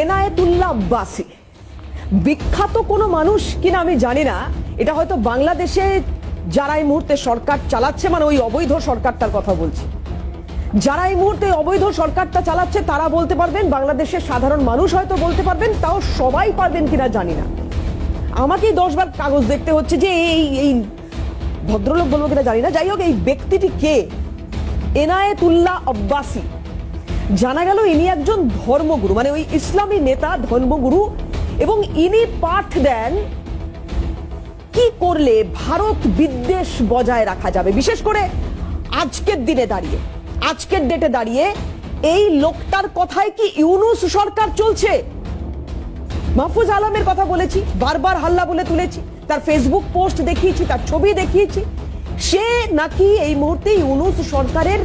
এনায়েতুল্লাহ আব্বাসী বিখ্যাত কোনো মানুষ কিনা আমি জানি না। এটা হয়তো বাংলাদেশে যারা এই মুহূর্তে সরকার চালাচ্ছে, মানে ওই অবৈধ সরকারটার কথা বলছি, যারা এই মুহূর্তে অবৈধ সরকারটা চালাচ্ছে তারা বলতে পারবেন, বাংলাদেশের সাধারণ মানুষ হয়তো বলতে পারবেন, তাও সবাই পারবেন কিনা জানি না। আমাকেই 10 বার কাগজ দেখতে হচ্ছে যে এই ভদ্রলোক বলবো কিনা জানি না। যাই হোক, এই ব্যক্তিটি কে? এনায়েতুল্লাহ আব্বাসী। জানা গেল ইনি একজন ধর্মগুরু, মানে ওই ইসলামী নেতা, ধর্মগুরু, এবং ইনি পাঠ দেন কি করলে ভারত বিদ্বেষ বজায় রাখা যাবে, বিশেষ করে আজকের দিনে দাঁড়িয়ে, আজকের ডেটে দাঁড়িয়ে এই লোকটার কথায় কি ইউনূস সরকার চলছে? মাহফুজ আলমের কথা বলেছি, বারবার হাল্লা বলে তুলেছি, তার ফেসবুক পোস্ট দেখিয়েছি, তার ছবি দেখিয়েছি। সে নাকি এই মুহূর্তে ইউনূস সরকারের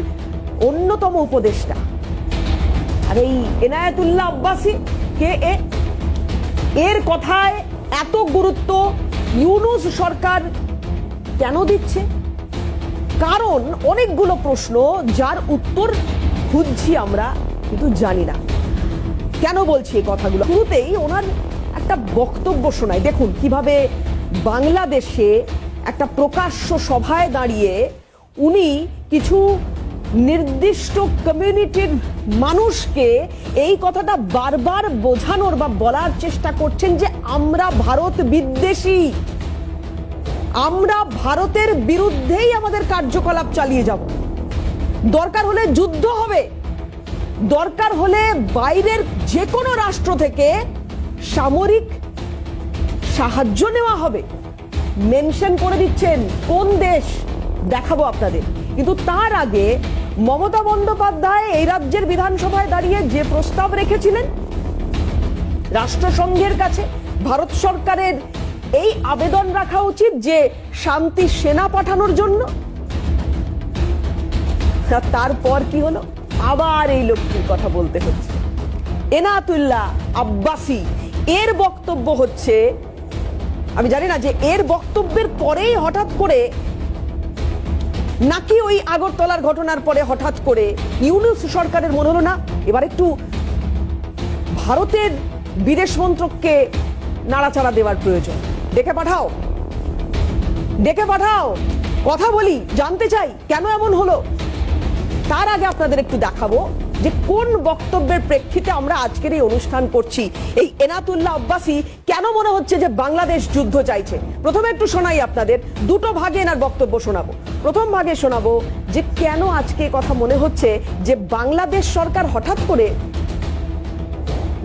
অন্যতম উপদেষ্টা। আর এই এনায়েতুল্লাহ আব্বাসী কে? এর কথায় এত গুরুত্ব ইউনূস সরকার কেন দিচ্ছে? কারণ অনেকগুলো প্রশ্ন, যার উত্তর খুঁজছি আমরা, কিন্তু জানি না। কেন বলছি এই কথাগুলো? শুরুতেই ওনার একটা বক্তব্য শোনাই। দেখুন কিভাবে বাংলাদেশে একটা প্রকাশ্য সভায় দাঁড়িয়ে উনি কিছু নির্দিষ্ট কমিউনিটির মানুষকে এই কথাটা বারবার বোঝানোর বা বলার চেষ্টা করছেন যে আমরা ভারত বিদ্বেষী, আমরা ভারতের বিরুদ্ধেই আমাদের কার্যকলাপ চালিয়ে যাব, দরকার হলে যুদ্ধ হবে, দরকার হলে বাইরের যে কোনো রাষ্ট্র থেকে সামরিক সাহায্য নেওয়া হবে। মেনশন করে দিচ্ছেন কোন দেশ, দেখাবো আপনাদের। কিন্তু তার আগে মমতা বন্দ্যোপাধ্যায় এই রাজ্যের বিধানসভায় দাঁড়িয়ে যে প্রস্তাব রেখেছিলেন রাষ্ট্রসংঘের কাছে, ভারত সরকারের এই আবেদন রাখা উচিত যে শান্তি সেনা পাঠানোর জন্য। তারপর কি হলো? আবার এই লোকটির কথা বলতে হচ্ছে, এনায়েতুল্লাহ আব্বাসী। এর বক্তব্য হচ্ছে, আমি জানি না যে এর বক্তব্যের পরেই হঠাৎ করে নাকি ওই আগরতলার ঘটনার পরে হঠাৎ করে ইউনূস সরকারের মনে হলো না এবার একটু ভারতের বিদেশ মন্ত্রককে নাড়াচাড়া দেওয়ার প্রয়োজন। ডেকে পাঠাও, ডেকে পাঠাও, কথা বলি, জানতে চাই কেন এমন হলো। তার আগে আপনাদের একটু দেখাবো যে কোন বক্তব্যের প্রেক্ষিতে আমরা আজকের এই অনুষ্ঠান করছি। এই এনায়েতুল্লাহ আব্বাসী কেন মনে হচ্ছে যে বাংলাদেশ যুদ্ধ চাইছে। প্রথমে একটু শোনাই আপনাদের, দুটো ভাগে এনার বক্তব্য শোনাবো। প্রথম ভাগে শোনাবো যে কেন আজকে কথা মনে হচ্ছে যে বাংলাদেশ সরকার হঠাৎ করে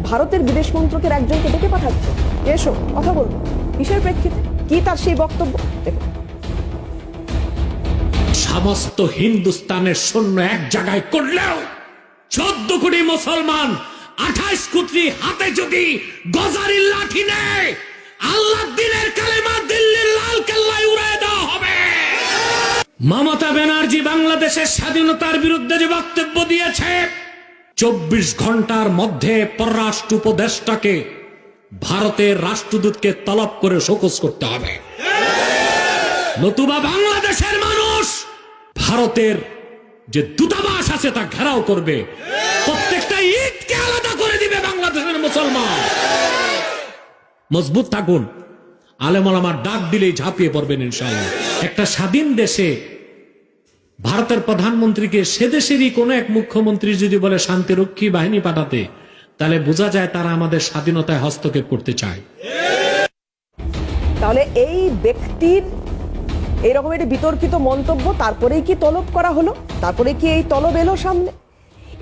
ভারতের বিদেশ মন্ত্রকের একজনকে ডেকে পাঠাচ্ছে, এসো কথা বলবো, কিসের প্রেক্ষিতে, কি তার সেই বক্তব্য। দেখুন, সমস্ত হিন্দুস্তানের সৈন্য এক জায়গায় করলেও 14 কোটি মুসলমান 28 কোটি হাতে যদি গজারির লাঠি নেয়, আল্লাহ দিনের কালেমা দিল্লির লাল কেল্লায় উড়িয়ে দেওয়া হবে। মমতা ব্যানার্জি বাংলাদেশের স্বাধীনতার বিরুদ্ধে যে বক্তব্য দিয়েছে, 24 ঘন্টার মধ্যে পররাষ্ট্র উপদেষ্টাকে ভারতের রাষ্ট্রদূতকে তলব করে শোকজ করতে হবে, নতুবা বাংলাদেশের মানুষ ভারতের যে দূতাবাস আছে তা ঘেরাও করবে, প্রত্যেকটা ঈদকে আলাদা করে দিবে বাংলাদেশের মুসলমান। মজবুত থাকুন, আলেম ওলামার ডাক দিলেই ঝাঁপিয়ে পড়বেন ইনশাআল্লাহ। একটা স্বাধীন দেশে ভারতের প্রধানমন্ত্রীকে সে দেশেরই কোন এক মুখ্যমন্ত্রী যদি বলে শান্তিরক্ষী বাহিনী পাঠাতে, তাহলে বোঝা যায় তারা আমাদের স্বাধীনতায় হস্তক্ষেপ করতে চায়। তাহলে এই ব্যক্তির এইরকম একটি বিতর্কিত মন্তব্য, তারপরেই কি তলব করা হলো, তারপরে কি এই তলব এলো সামনে।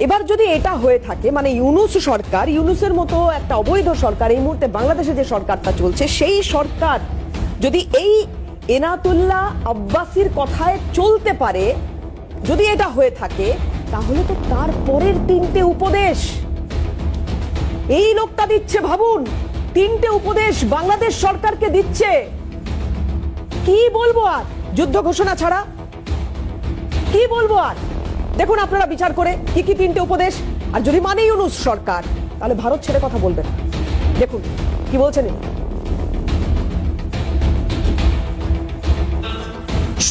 এবার যদি এটা হয়ে থাকে, মানে ইউনূস সরকার, ইউনূসের মতো একটা অবৈধ সরকার এই মুহূর্তে বাংলাদেশে যে সরকারটা চলছে, সেই সরকার যদি এই এনায়েতুল্লাহ আব্বাসীর কথায় চলতে পারে, যদি এটা হয়ে থাকে, তাহলে তো তার পরের 3টে উপদেশ এই লোকটা দিচ্ছে। ভাবুন, 3টে উপদেশ বাংলাদেশ সরকারকে দিচ্ছে। কি বলবো আর, যুদ্ধ ঘোষণা ছাড়া কি বলবো আর? দেখুন আপনারা বিচার করে কি কি 3টে উপদেশ। আর যদি মানে ইউনূস সরকার, তাহলে ভারত ছেড়ে কথা বলবেন। দেখুন কি বলছেন।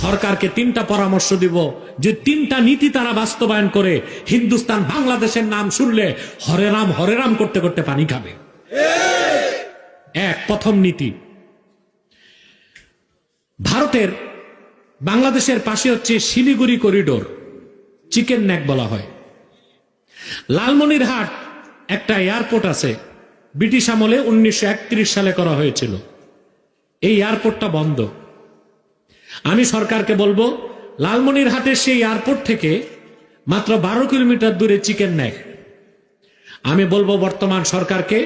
সরকারকে 3টা পরামর্শ দিব, যে 3টা নীতি তারা বাস্তবায়ন করে হিন্দুস্তান বাংলাদেশের নাম শুনলে হরে রাম করতে করতে পানি খাবে। প্রথম নীতি, ভারতের বাংলাদেশের পাশে হচ্ছে শিলিগুড়ি করিডোর, চিকেন নেক বলা হয়। লালমনিরহাট একটা এয়ারপোর্ট আছে, ব্রিটিশ আমলে 1931 সালে করা হয়েছিল। এই এয়ারপোর্টটা বন্ধ। আমি সরকারকে বলবো, লালমনিরহাটের সেই এয়ারপোর্ট থেকে মাত্র 12 কিলোমিটার দূরে চিকেন নেক। আমি বলবো বর্তমান সরকারকে,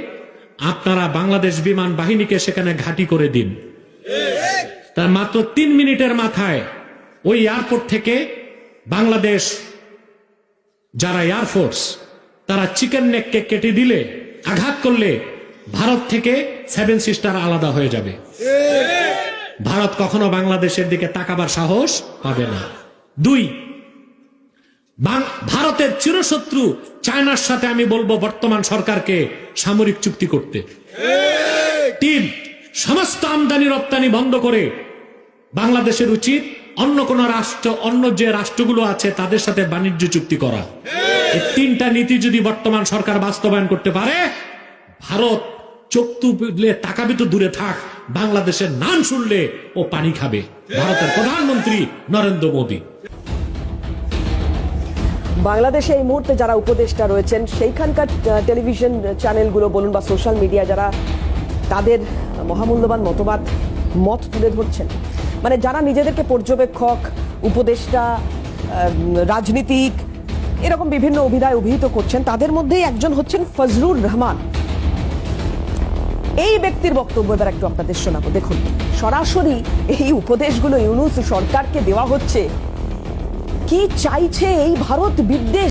আপনারা বাংলাদেশ বিমান বাহিনীকে সেখানে ঘাঁটি করে দিন। তার মাত্র 3 মিনিটের মাথায় ওই এয়ারপোর্ট থেকে বাংলাদেশ যারা এয়ারফোর্স তারা চিকেন নেককে কেটে দিলে, আঘাত করলে ভারত থেকে 7 সিস্টার আলাদা হয়ে যাবে। ভারত কখনো বাংলাদেশের দিকে তাকাবার সাহস পাবে না। 2, ভারতের চিরশত্রু চায়নার সাথে আমি বলবো বর্তমান সরকারকে সামরিক চুক্তি করতে। 3, সমস্ত আমদানি রপ্তানি বন্ধ করে বাংলাদেশের উচিত অন্য কোন রাষ্ট্র, অন্য যে রাষ্ট্রগুলো আছে তাদের সাথে বাণিজ্য চুক্তি করা। এই 3টা নীতি যদি বর্তমান সরকার বাস্তবায়ন করতে পারে, ভারত চোখ তুলে তাকাবি তো দূরে থাক, বাংলাদেশের নাম শুনলে ও পানি খাবে। ভারতের প্রধানমন্ত্রী নরেন্দ্র মোদী। বাংলাদেশে এই মুহূর্তে যারা উপদেষ্টা রয়েছেন, সেইখানকার টেলিভিশন চ্যানেলগুলো বলুন বা সোশ্যাল মিডিয়া, যারা তাদের মহামূল্যবান মত তুলে ধরছেন, মানে যারা নিজেদেরকে পর্যবেক্ষক, উপদেষ্টা, রাজনীতিক, এরকম বিভিন্ন অভিহিত করছেন, তাদের মধ্যেই একজন হচ্ছেন ফজলুর রহমান। এই ব্যক্তির বক্তব্য এবার একটু আপনাদের শোনাবো। দেখুন, সরাসরি এই উপদেশগুলো ইউনূস সরকারকে দেওয়া হচ্ছে। কি চাইছে এই ভারত বিদ্বেষ?